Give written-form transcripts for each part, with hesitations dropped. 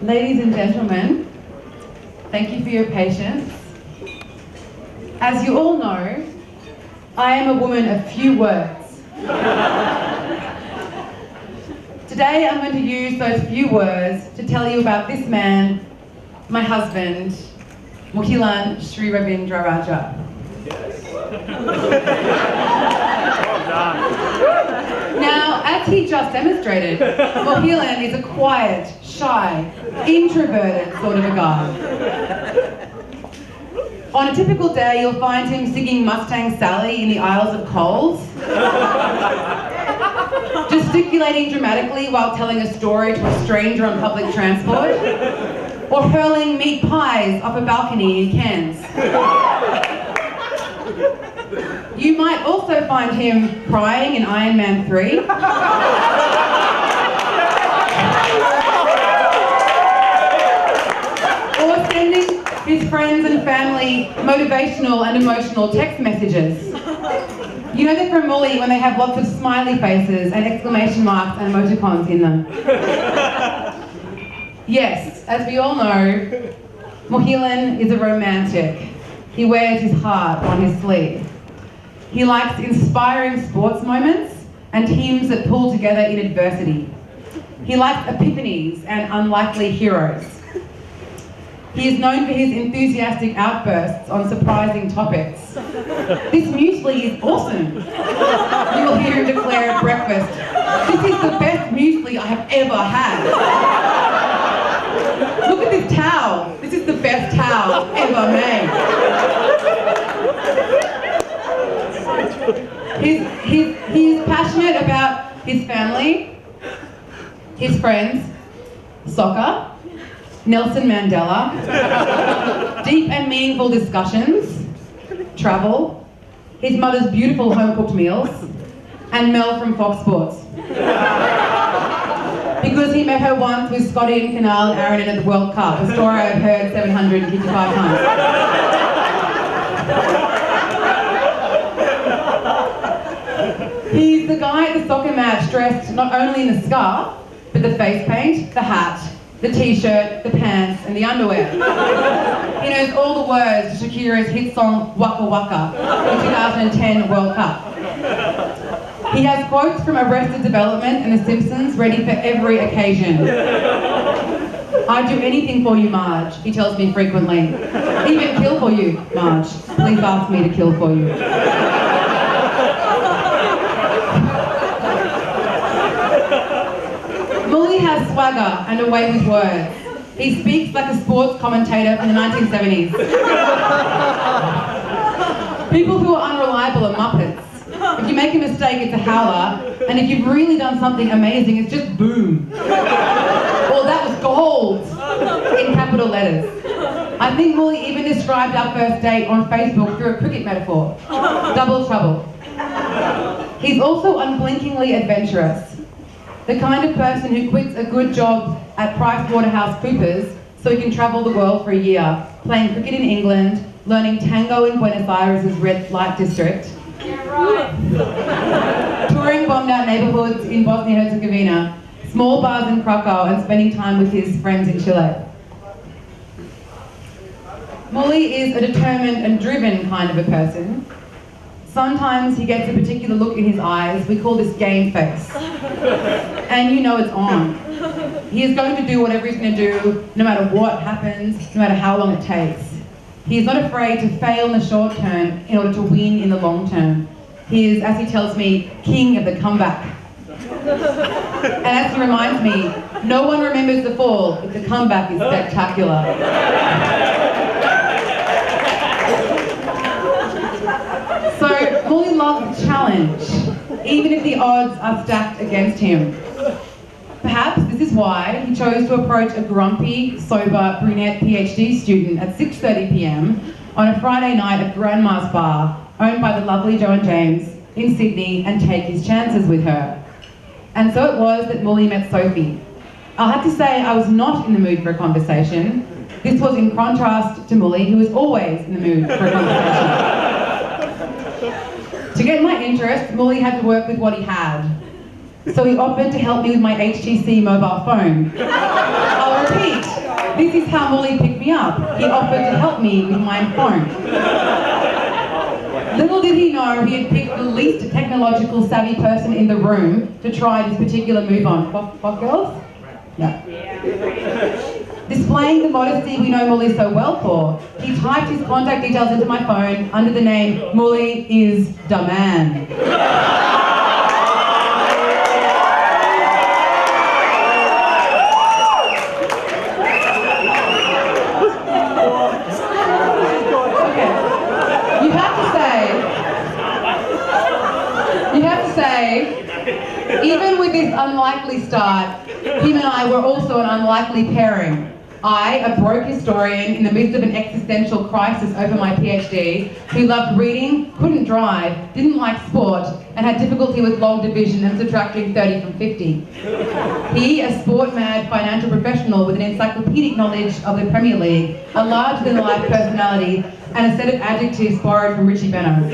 Ladies and gentlemen, thank you for your patience. As you all know, I am a woman of few words. Today I'm going to use those few words to tell you about this man, my husband, Mohilan Sri Ravindra Raja. Well done. Now, as he just demonstrated, Mohilan is a quiet, shy, introverted sort of a guy. On a typical day, you'll find him singing Mustang Sally in the aisles of Coles, gesticulating dramatically while telling a story to a stranger on public transport, or hurling meat pies off a balcony in Cairns. You might also find him crying in Iron Man 3. Or sending his friends and family motivational and emotional text messages. You know they're from Mully when they have lots of smiley faces and exclamation marks and emoticons in them. Yes, as we all know, Mohilan is a romantic. He wears his heart on his sleeve. He likes inspiring sports moments and teams that pull together in adversity. He likes epiphanies and unlikely heroes. He is known for his enthusiastic outbursts on surprising topics. This muesli is awesome. You will hear him declare at breakfast, "This is the best muesli I have ever had. Look at this towel. This is the best towel ever made." He is passionate about his family, his friends, soccer, Nelson Mandela, deep and meaningful discussions, travel, his mother's beautiful home-cooked meals, and Mel from Fox Sports. Because he met her once with Scotty and Canal and Aaron at the World Cup, a story I've heard 755 times. He's the guy at the soccer match dressed not only in the scarf, but the face paint, the hat, the t-shirt, the pants, and the underwear. He knows all the words to Shakira's hit song Waka Waka, the 2010 World Cup. He has quotes from Arrested Development and The Simpsons ready for every occasion. "I'd do anything for you, Marge," he tells me frequently. "Even kill for you, Marge. Please ask me to kill for you." Mully has swagger and a way with words. He speaks like a sports commentator from the 1970s. People who are unreliable are muppets. If you make a mistake, it's a howler, and if you've really done something amazing, it's just boom. Or "that was gold," in capital letters. I think Mully even described our first date on Facebook through a cricket metaphor. Double trouble. He's also unblinkingly adventurous. The kind of person who quits a good job at PricewaterhouseCoopers so he can travel the world for a year, playing cricket in England, learning tango in Buenos Aires' red light district, touring bombed out neighbourhoods in Bosnia-Herzegovina, small bars in Krakow, and spending time with his friends in Chile. Mully is a determined and driven kind of a person. Sometimes he gets a particular look in his eyes. We call this game face. And you know it's on. He is going to do whatever he's going to do, no matter what happens, no matter how long it takes. He is not afraid to fail in the short term in order to win in the long term. He is, as he tells me, king of the comeback. And as he reminds me, no one remembers the fall if the comeback is spectacular. So, Mully loves a challenge, even if the odds are stacked against him. Perhaps this is why he chose to approach a grumpy, sober, brunette PhD student at 6:30 p.m. on a Friday night at Grandma's Bar, owned by the lovely Joan James, in Sydney, and take his chances with her. And so it was that Mully met Sophie. I'll have to say I was not in the mood for a conversation. This was in contrast to Mully, who was always in the mood for a conversation. To get my interest, Mully had to work with what he had. So he offered to help me with my HTC mobile phone. I'll repeat, This is how Molly picked me up. He offered to help me with my phone. Little did he know he had picked the least technological savvy person in the room to try this particular move on. What girls? Yeah. Displaying the modesty we know Molly so well for, he typed his contact details into my phone under the name Molly is the man. Even with this unlikely start, him and I were also an unlikely pairing. I, a broke historian in the midst of an existential crisis over my PhD, who loved reading, couldn't drive, didn't like sport, and had difficulty with long division and subtracting 30 from 50. He, a sport-mad financial professional with an encyclopedic knowledge of the Premier League, a larger-than-life personality, and a set of adjectives borrowed from Richie Benno.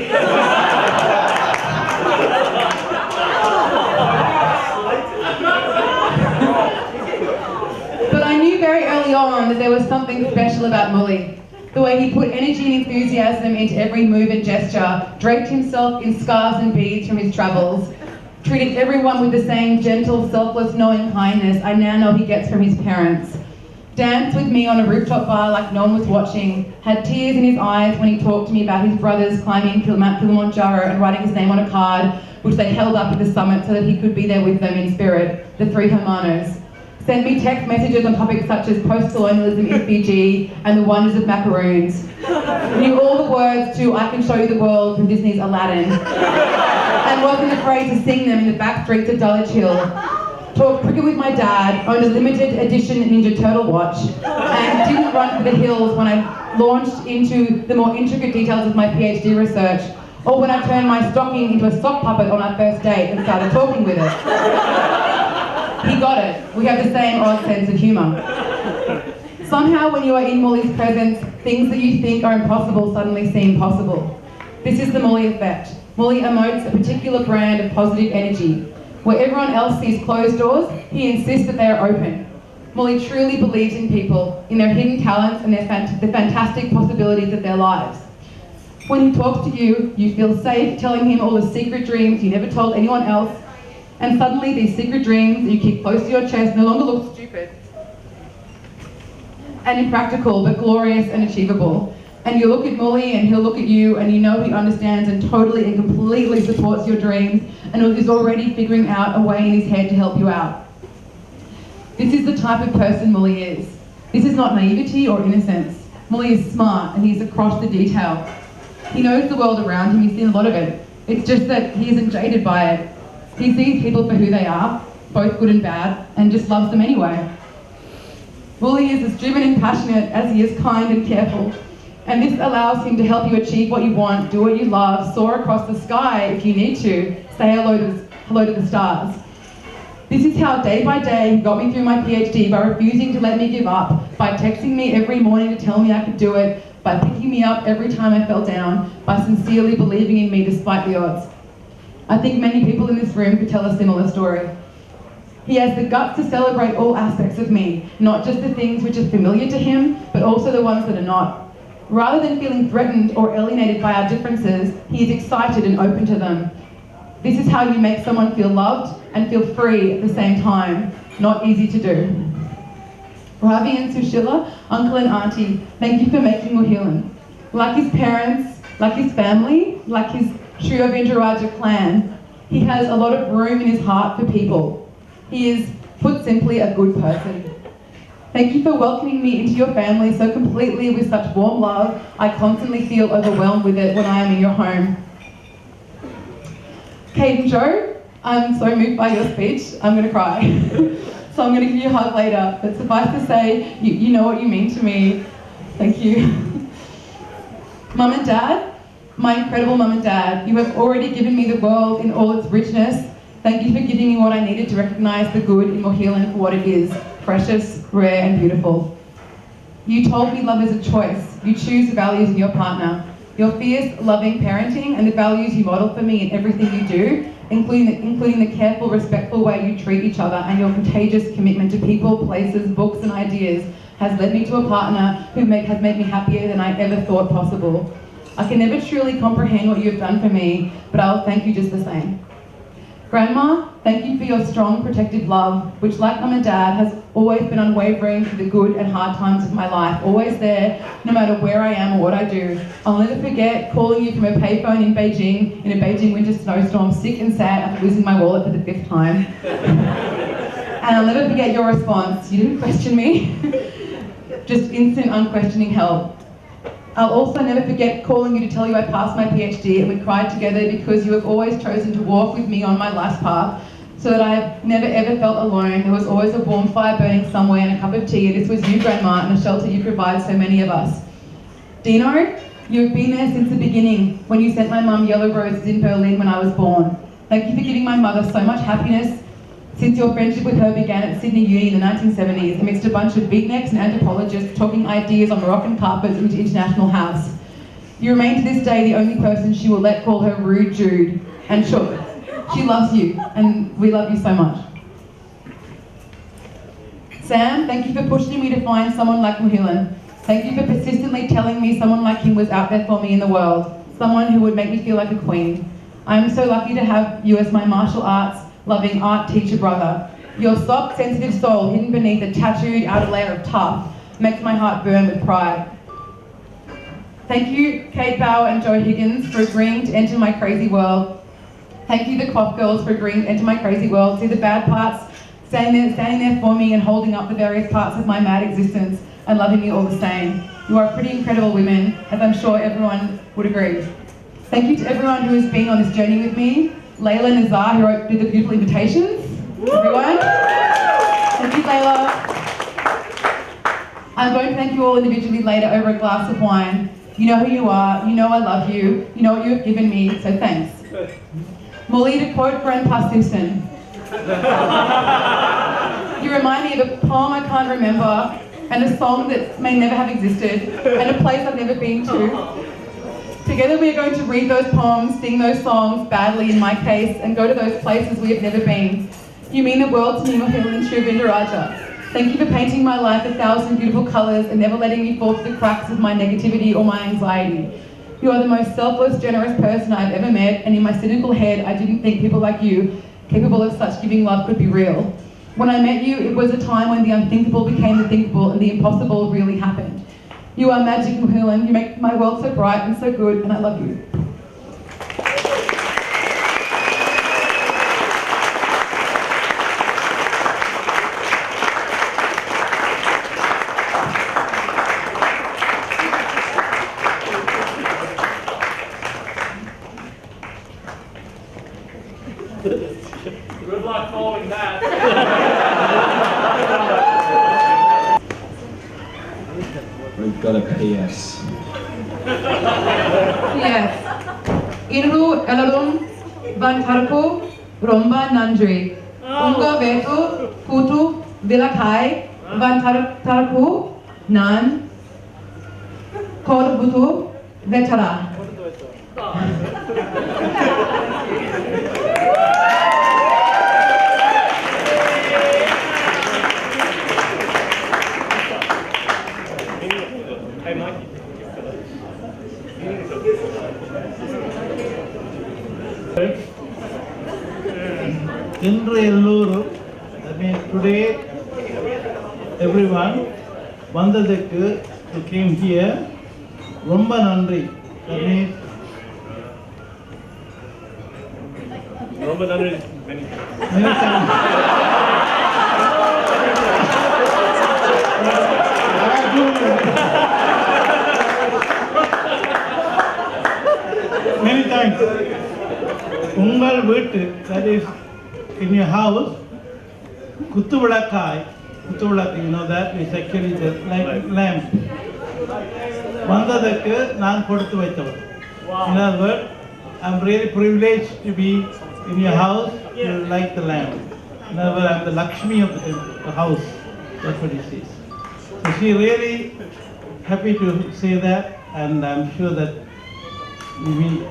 But I knew very early on that there was something special about Molly. The way he put energy and enthusiasm into every move and gesture, draped himself in scarves and beads from his travels, treated everyone with the same gentle, selfless, knowing kindness I now know he gets from his parents, danced with me on a rooftop bar like no one was watching, had tears in his eyes when he talked to me about his brothers climbing Mount Kilimanjaro and writing his name on a card, which they held up at the summit so that he could be there with them in spirit, the three hermanos. Sent me text messages on topics such as post-colonialism in Fiji and the wonders of macaroons. Knew all the words to I Can Show You the World from Disney's Aladdin. And wasn't afraid to sing them in the back streets of Dulwich Hill. Talked cricket with my dad, owned a limited edition Ninja Turtle watch, and didn't run for the hills when I launched into the more intricate details of my PhD research, or when I turned my stocking into a sock puppet on our first date and started talking with it. He got it. We have the same odd sense of humour. Somehow when you are in Molly's presence, things that you think are impossible suddenly seem possible. This is the Molly effect. Molly emotes a particular brand of positive energy. Where everyone else sees closed doors, he insists that they are open. Molly truly believes in people, in their hidden talents and the fantastic possibilities of their lives. When he talks to you, you feel safe telling him all the secret dreams you never told anyone else, and suddenly these secret dreams that you keep close to your chest no longer look stupid and impractical, but glorious and achievable. And you look at Molly and he'll look at you and you know he understands and totally and completely supports your dreams and is already figuring out a way in his head to help you out. This is the type of person Molly is. This is not naivety or innocence. Molly is smart and he's across the detail. He knows the world around him, he's seen a lot of it. It's just that he isn't jaded by it. He sees people for who they are, both good and bad, and just loves them anyway. Molly is as driven and passionate as he is kind and careful. And this allows him to help you achieve what you want, do what you love, soar across the sky if you need to, say hello to the stars. This is how day by day he got me through my PhD by refusing to let me give up, by texting me every morning to tell me I could do it, by picking me up every time I fell down, by sincerely believing in me despite the odds. I think many people in this room could tell a similar story. He has the guts to celebrate all aspects of me, not just the things which are familiar to him, but also the ones that are not. Rather than feeling threatened or alienated by our differences, he is excited and open to them. This is how you make someone feel loved and feel free at the same time. Not easy to do. Ravi and Sushila, uncle and auntie, thank you for making Mohilan. Like his parents, like his family, like his Sriravindaraja clan, he has a lot of room in his heart for people. He is, put simply, a good person. Thank you for welcoming me into your family so completely with such warm love. I constantly feel overwhelmed with it when I am in your home. Kate and Joe, I'm so moved by your speech, I'm going to cry. So I'm going to give you a hug later, but suffice to say, you know what you mean to me. Thank you. Mum and Dad, my incredible mum and dad, you have already given me the world in all its richness. Thank you for giving me what I needed to recognise the good in Mohilan for what it is, precious, rare and beautiful. You told me love is a choice. You choose the values in your partner. Your fierce, loving parenting and the values you model for me in everything you do, including the careful, respectful way you treat each other and your contagious commitment to people, places, books and ideas has led me to a partner who has made me happier than I ever thought possible. I can never truly comprehend what you have done for me, but I'll thank you just the same. Grandma, thank you for your strong, protective love, which, like Mum and Dad, has always been unwavering through the good and hard times of my life, always there, no matter where I am or what I do. I'll never forget calling you from a payphone in Beijing, in a Beijing winter snowstorm, sick and sad after losing my wallet for the 5th time. And I'll never forget your response. You didn't question me. Just instant, unquestioning help. I'll also never forget calling you to tell you I passed my PhD and we cried together because you have always chosen to walk with me on my life's path so that I have never ever felt alone. There was always a warm fire burning somewhere and a cup of tea, and this was you, Grandma, and the shelter you provide so many of us. Dino, you have been there since the beginning when you sent my mum yellow roses in Berlin when I was born. Thank you for giving my mother so much happiness since your friendship with her began at Sydney Uni in the 1970s, amidst a bunch of beatniks and anthropologists talking ideas on Moroccan carpets into International House. You remain to this day the only person she will let call her rude Jude, and Chook. She loves you, and we love you so much. Sam, thank you for pushing me to find someone like Muhilan. Thank you for persistently telling me someone like him was out there for me in the world, someone who would make me feel like a queen. I am so lucky to have you as my martial arts loving art teacher brother. Your soft, sensitive soul hidden beneath a tattooed outer layer of tough makes my heart burn with pride. Thank you, Kate Bauer and Joe Higgins, for agreeing to enter my crazy world. Thank you, the Cloth Girls, for agreeing to enter my crazy world, see the bad parts, standing there for me and holding up the various parts of my mad existence and loving me all the same. You are pretty incredible women, as I'm sure everyone would agree. Thank you to everyone who has been on this journey with me. Layla Nazar, who did the beautiful invitations. Everyone. Thank you, Layla. I'm going to thank you all individually later over a glass of wine. You know who you are, you know I love you, you know what you have given me, so thanks. Molly, to quote Grandpa Simpson, you remind me of a poem I can't remember, and a song that may never have existed, and a place I've never been to. Together we are going to read those poems, sing those songs, badly in my case, and go to those places we have never been. You mean the world to me, Mohila and Shrivinda Raja. Thank you for painting my life 1,000 beautiful colours and never letting me fall through the cracks of my negativity or my anxiety. You are the most selfless, generous person I've ever met, and in my cynical head, I didn't think people like you, capable of such giving love, could be real. When I met you, it was a time when the unthinkable became the thinkable and the impossible really happened. You are magic, Muhilan. You make my world so bright and so good, and I love you. Good luck following that. We've got a PS. Yes. Inru elarum van tarku romba nandri. Unga vetu kutu vilakai van tarku nan korbutu vetara. Indru Elluru, that means today, everyone, Vandadekku, who came here, Romba Nandri, that means Romba Nandri, many thanks. Many thanks. Ungal Vittu, that is in your house, Kutuvalakai, you know that is actually the lamp. Vandadakku naan koduthu vaithavan. In other words, I'm really privileged to be in your house to light the lamp. In other words, I'm the Lakshmi of the house. That's what he says. So she really happy to say that, and I'm sure that you mean.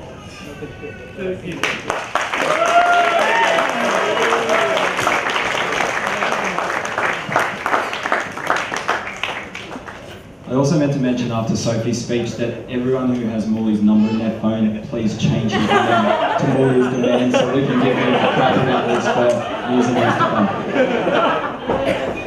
I also meant to mention after Sophie's speech that everyone who has Morley's number in their phone, please change his name to Morley's Demand so we can give him a crap about this for years and years to come.